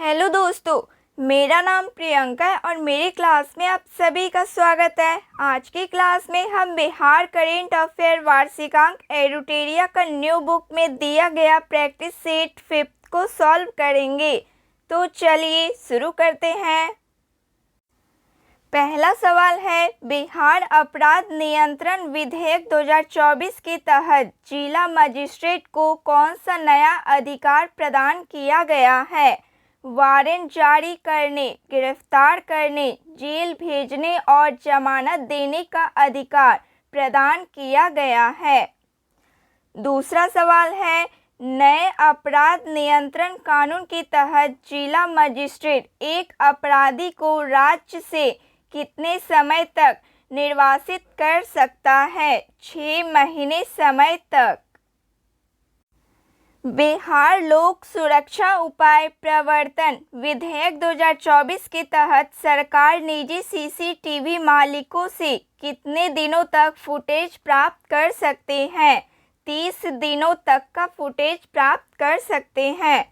Hello दोस्तों, मेरा नाम प्रियंका है और मेरी क्लास में आप सभी का स्वागत है। आज की क्लास में हम बिहार करेंट अफेयर वार्षिकांक एडुटेरिया का न्यू बुक में दिया गया प्रैक्टिस सेट 5th को सॉल्व करेंगे। तो चलिए शुरू करते हैं। पहला सवाल है, बिहार अपराध नियंत्रण विधेयक 2024 के तहत जिला मजिस्ट्रेट को कौन सा नया अधिकार प्रदान किया गया है? वारंट जारी करने, गिरफ्तार करने, जेल भेजने और जमानत देने का अधिकार प्रदान किया गया है। दूसरा सवाल है, नए अपराध नियंत्रण कानून के तहत जिला मजिस्ट्रेट एक अपराधी को राज्य से कितने समय तक निर्वासित कर सकता है? 6 महीने समय तक। बिहार लोक सुरक्षा उपाय प्रवर्तन विधेयक 2024 के तहत सरकार निजी सीसीटीवी मालिकों से कितने दिनों तक फुटेज प्राप्त कर सकते हैं? 30 दिनों तक का फुटेज प्राप्त कर सकते हैं।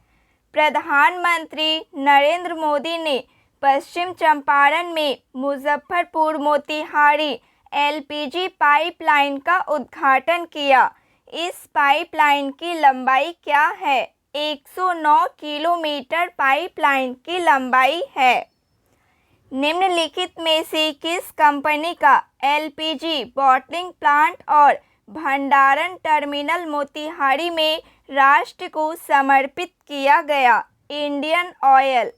प्रधानमंत्री नरेंद्र मोदी ने पश्चिम चंपारण में मुजफ्फरपुर मोतिहारी एलपीजी पाइपलाइन का उद्घाटन किया। इस पाइपलाइन की लंबाई क्या है? 109 किलोमीटर पाइपलाइन की लंबाई है। निम्नलिखित में से किस कंपनी का एलपीजी बॉटलिंग प्लांट और भंडारण टर्मिनल मोतिहारी में राष्ट्र को समर्पित किया गया? Indian oil.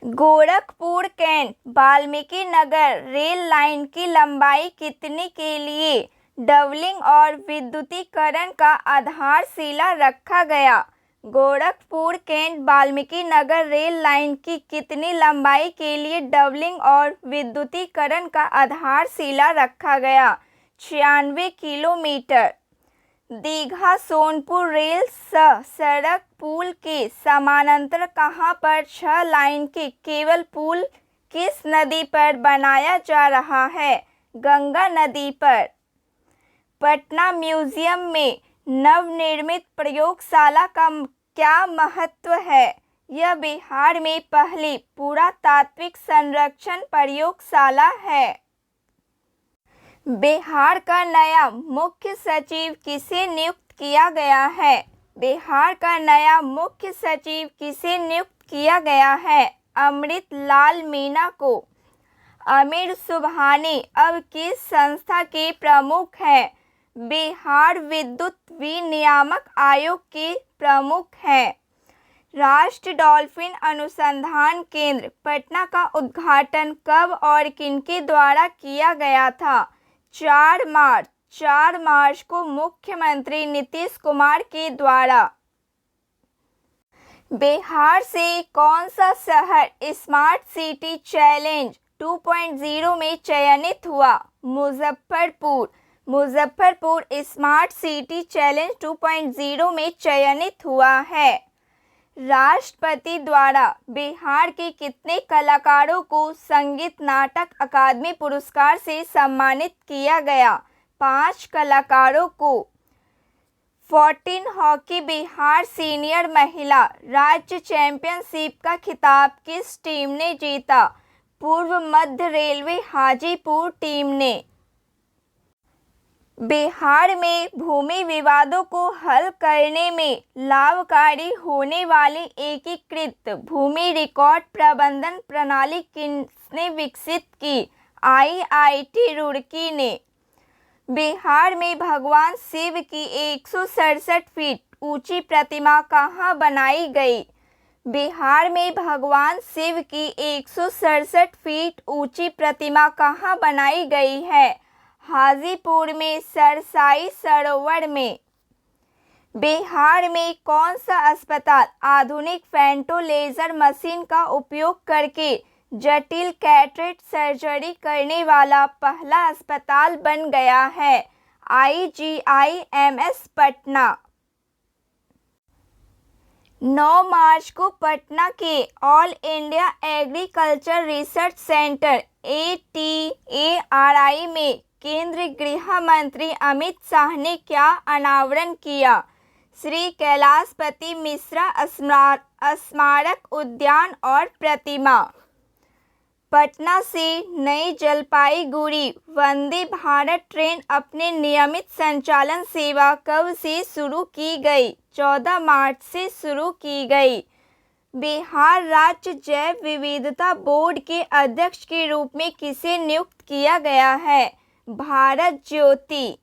Gorakhpur cantt Valmiki Nagar rail line की लंबाई कितने के लिए डबलिंग और विद्युतीकरण का आधारशिला रखा गया? Gorakhpur cantt Valmiki Nagar rail line की कितनी लंबाई के लिए डबलिंग और विद्युतीकरण का आधारशिला रखा गया? 96 किलोमीटर। दीघा सोनपुर रेल सड़क पुल के समानांतर कहां पर 6 लाइन के केबल पुल किस नदी पर बनाया जा रहा है? गंगा नदी पर। पटना म्यूजियम में नवनिर्मित प्रयोगशाला का क्या महत्व है? यह बिहार में पहली पुरातात्विक संरक्षण प्रयोगशाला है। बिहार का नया मुख्य सचिव किसे नियुक्त किया गया है? बिहार का नया मुख्य सचिव किसे नियुक्त किया गया है? अमृत लाल मीणा को। आमिर सुबहानी अब किस संस्था के प्रमुख हैं? बिहार विद्युत विनियामक आयोग के प्रमुख हैं। राष्ट्रीय डॉल्फिन अनुसंधान केंद्र पटना का उद्घाटन कब और किनके द्वारा किया गया था? 4 मार्च को मुख्यमंत्री नीतीश कुमार के द्वारा। बिहार से कौन सा शहर स्मार्ट सिटी चैलेंज 2.0 में चयनित हुआ? मुजफ्फरपुर स्मार्ट सिटी चैलेंज 2.0 में चयनित हुआ है। राष्ट्रपति द्वारा बिहार के कितने कलाकारों को संगीत नाटक अकादमी पुरस्कार से सम्मानित किया गया? 5 कलाकारों को। 14 हॉकी बिहार सीनियर महिला राज्य चैंपियनशिप का खिताब किस टीम ने जीता? पूर्व मध्य रेलवे हाजीपुर टीम ने। बिहार में भूमि विवादों को हल करने में लाभकारी होने वाली एकीकृत भूमि रिकॉर्ड प्रबंधन प्रणाली किसने विकसित की? आईआईटी रुड़की ने। बिहार में भगवान शिव की 167 फीट ऊंची प्रतिमा कहाँ बनाई गई? बिहार में भगवान शिव की 167 फीट ऊंची प्रतिमा कहाँ बनाई गई है? हाजीपुर में सरसाई सरोवर में। बिहार में कौन सा अस्पताल आधुनिक फेंटो लेजर मशीन का उपयोग करके जटिल कैटरेक्ट सर्जरी करने वाला पहला अस्पताल बन गया है? IGIMS पटना। 9 मार्च को पटना के all India agriculture research centre ATARI में केंद्रीय गृह मंत्री अमित शाह ने क्या अनावरण किया? श्री कैलाशपति मिश्रा स्मारक उद्यान और प्रतिमा। पटना से नई जलपाईगुड़ी वंदे भारत ट्रेन अपने नियमित संचालन सेवा कब से शुरू की गई? 14 मार्च से शुरू की गई। बिहार राज्य जैव विविधता बोर्ड के अध्यक्ष के रूप में किसे नियुक्त किया गया है? भारत ज्योति।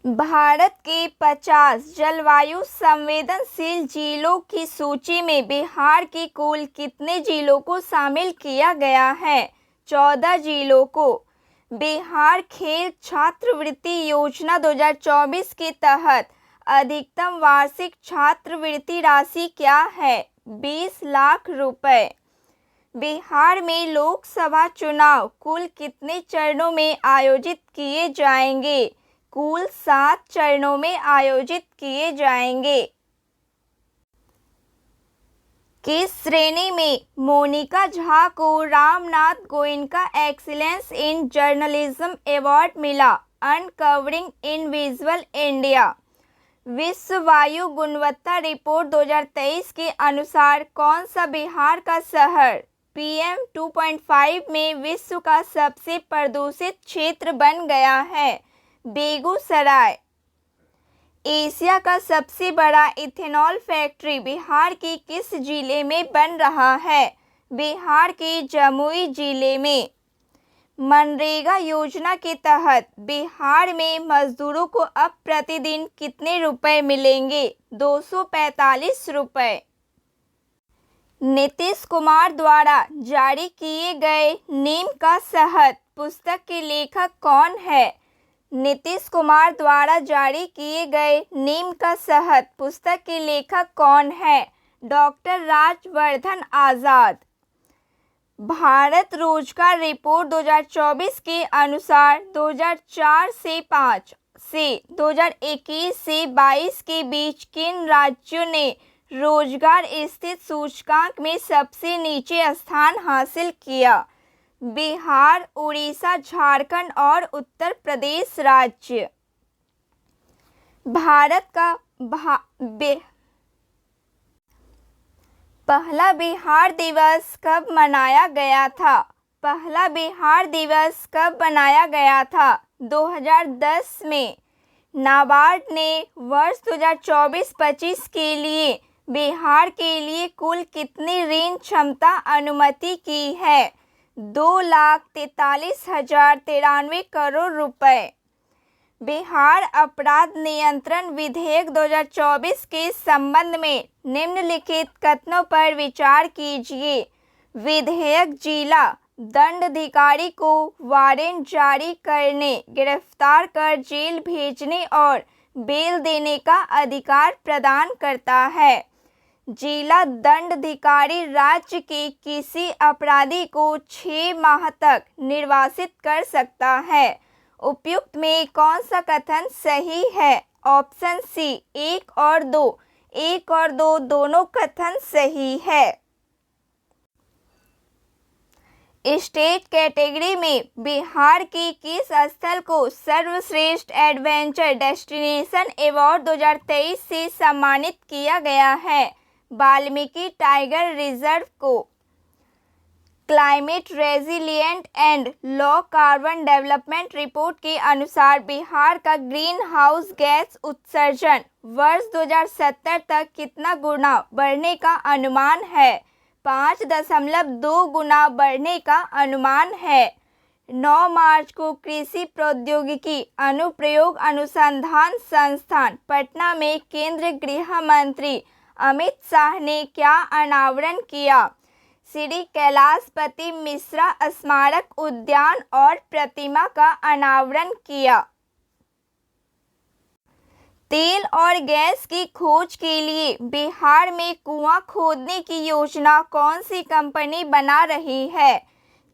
भारत के 50 जलवायु संवेदनशील जिलों की सूची में बिहार के कुल कितने जिलों को शामिल किया गया है? 14 जिलों को। बिहार खेल छात्रवृत्ति योजना 2024 के तहत अधिकतम वार्षिक छात्रवृत्ति राशि क्या है? 20 लाख रुपए। बिहार में लोकसभा चुनाव कुल कितने चरणों में आयोजित किए जाएंगे? कुल 7 चरणों में आयोजित किए जाएंगे। किस श्रेणी में मोनिका झा को Ramnath Goenka excellence in journalism award मिला? Uncovering invisible India. विश्व वायु गुणवत्ता रिपोर्ट 2023 के अनुसार कौन सा बिहार का शहर PM 2.5 में विश्व का सबसे प्रदूषित क्षेत्र बन गया है? बेगूसराय। एशिया का सबसे बड़ा इथेनॉल फैक्ट्री बिहार के किस जिले में बन रहा है? बिहार के जमुई जिले में। मनरेगा योजना के तहत बिहार में मजदूरों को अब प्रतिदिन कितने रुपए मिलेंगे? 245 रुपए। नीतीश कुमार द्वारा जारी किए गए नीम का शहद पुस्तक के लेखक कौन है? नीतीश कुमार द्वारा जारी किए गए नीम का शहद पुस्तक के लेखक कौन है? डॉक्टर राजवर्धन आजाद। भारत रोजगार रिपोर्ट 2024 के अनुसार 2004 से 5 से 2021 से 22 के बीच किन राज्यों ने रोजगार स्थिति सूचकांक में सबसे नीचे स्थान हासिल किया? बिहार, उड़ीसा, झारखंड और उत्तर प्रदेश राज्य। भारत का पहला बिहार दिवस कब मनाया गया था? पहला बिहार दिवस कब मनाया गया था? 2010 में। नाबार्ड ने वर्ष 2024-25 के लिए बिहार के लिए कुल कितनी ऋण क्षमता अनुमति की है? 2,43,093 करोड़ रुपए। बिहार अपराध नियंत्रण विधेयक 2024 के संबंध में निम्नलिखित कथनों पर विचार कीजिए। विधेयक जिला दंडाधिकारी को वारंट जारी करने, गिरफ्तार कर जेल भेजने और बेल देने का अधिकार प्रदान करता है। जिला दंडाधिकारी राज्य के किसी अपराधी को 6 माह तक निर्वासित कर सकता है। उपयुक्त में कौन सा कथन सही है? ऑप्शन सी 1 और 2। 1 और 2 दोनों कथन सही है। स्टेट कैटेगरी में बिहार के किस स्थल को सर्वश्रेष्ठ एडवेंचर डेस्टिनेशन अवार्ड 2023 से सम्मानित किया गया है? वाल्मीकि टाइगर रिजर्व को। Climate resilient and low carbon development report के अनुसार बिहार का ग्रीन हाउस गैस उत्सर्जन वर्ष 2070 तक कितना गुना बढ़ने का अनुमान है? 5.2 गुना बढ़ने का अनुमान है। 9 मार्च को कृषि प्रौद्योगिकी अनुप्रयोग अनुसंधान संस्थान पटना में केंद्रीय गृह मंत्री अमित शाह ने क्या अनावरण किया? श्री कैलाशपति मिश्रा स्मारक उद्यान और प्रतिमा का अनावरण किया। तेल और गैस की खोज के लिए बिहार में कुआं खोदने की योजना कौन सी कंपनी बना रही है?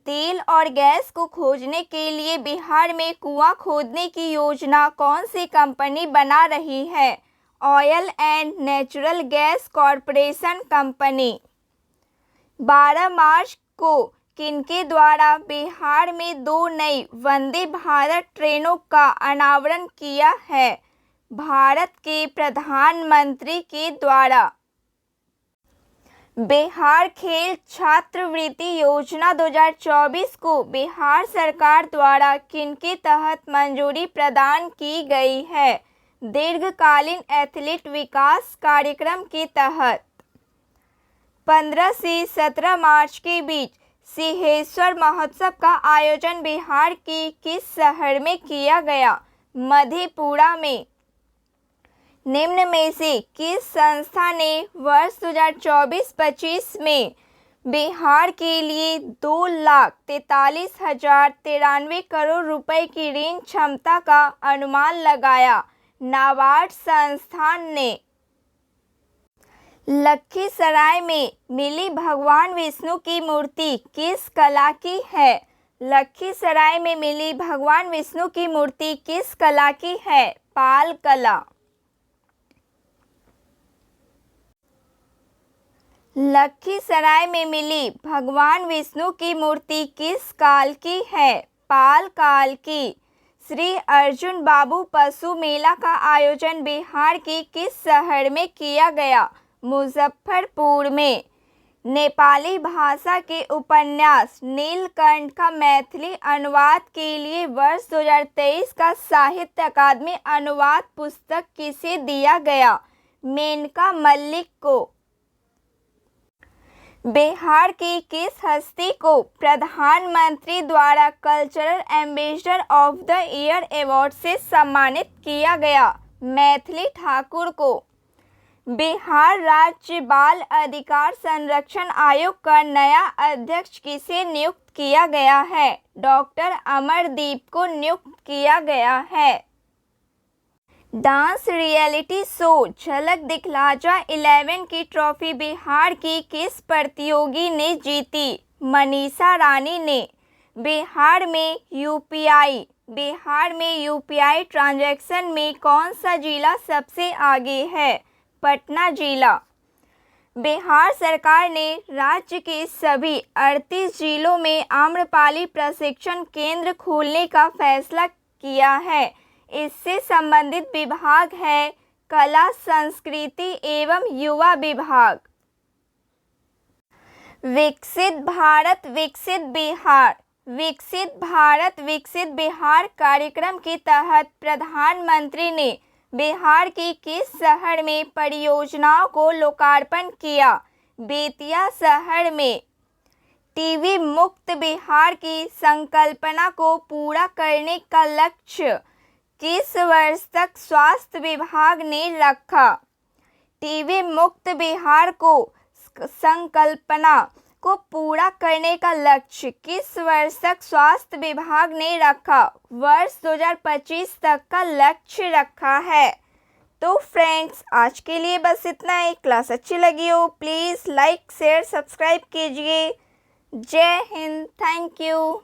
तेल और गैस को खोजने के लिए बिहार में कुआं खोदने की योजना कौन सी कंपनी बना रही है? Oil and natural gas corporation company. 12 मार्च को किनके द्वारा बिहार में 2 नई वंदे भारत ट्रेनों का अनावरण किया है? भारत के प्रधानमंत्री के द्वारा। बिहार खेल छात्रवृत्ति योजना 2024 को बिहार सरकार द्वारा किनके तहत मंजूरी प्रदान की गई है? दीर्घकालीन एथलीट विकास कार्यक्रम के तहत। 15 से 17 मार्च के बीच सिंहेश्वर महोत्सव का आयोजन बिहार के किस शहर में किया गया? मधेपुरा में। निम्न में से किस संस्था ने वर्ष 2024-25 में बिहार के लिए 2,43,093 करोड़ रुपए की ऋण क्षमता का अनुमान लगाया? नाबार्ड संस्थान ने। लखीसराय में मिली भगवान विष्णु की मूर्ति किस कला की है? लखीसराय में मिली भगवान विष्णु की मूर्ति किस कला की है? पाल कला। लखीसराय में मिली भगवान विष्णु की मूर्ति किस काल की है? पाल काल की। श्री अर्जुन बाबू पशु मेला का आयोजन बिहार के किस शहर में किया गया? मुजफ्फरपुर में। नेपाली भाषा के उपन्यास नीलकंठ का मैथिली अनुवाद के लिए वर्ष 2023 का साहित्य अकादमी अनुवाद पुरस्कार किसे दिया गया? मेनका मल्लिक को। बिहार की किस हस्ती को प्रधानमंत्री द्वारा cultural ambassador of the year award से सम्मानित किया गया? मैथिली ठाकुर को। बिहार राज्य बाल अधिकार संरक्षण आयोग का नया अध्यक्ष किसे नियुक्त किया गया है? डॉक्टर अमरदीप को नियुक्त किया गया है। डांस रियलिटी शो झलक दिखला जा 11 की ट्रॉफी बिहार की किस प्रतियोगी ने जीती? मनीषा रानी ने। बिहार में यूपीआई ट्रांजैक्शन में कौन सा जिला सबसे आगे है? पटना जिला। बिहार सरकार ने राज्य के सभी 38 जिलों में आम्रपाली प्रशिक्षण केंद्र खोलने का फैसला किया है। इससे संबंधित विभाग है कला संस्कृति एवं युवा विभाग। विकसित भारत विकसित बिहार। विकसित भारत विकसित बिहार कार्यक्रम के तहत प्रधानमंत्री ने बिहार के किस शहर में परियोजनाओं को लोकार्पण किया? बेतिया शहर में। टीबी मुक्त बिहार की संकल्पना को पूरा करने का लक्ष्य किस वर्ष तक स्वास्थ्य विभाग ने रखा? टीबी मुक्त बिहार को संकल्पना को पूरा करने का लक्ष्य किस वर्ष तक स्वास्थ्य विभाग ने रखा? वर्ष 2025 तक का लक्ष्य रखा है। तो फ्रेंड्स, आज के लिए बस इतना ही। क्लास अच्छी लगी हो प्लीज़ लाइक शेयर सब्सक्राइब कीजिए। जय हिंद। Thank you.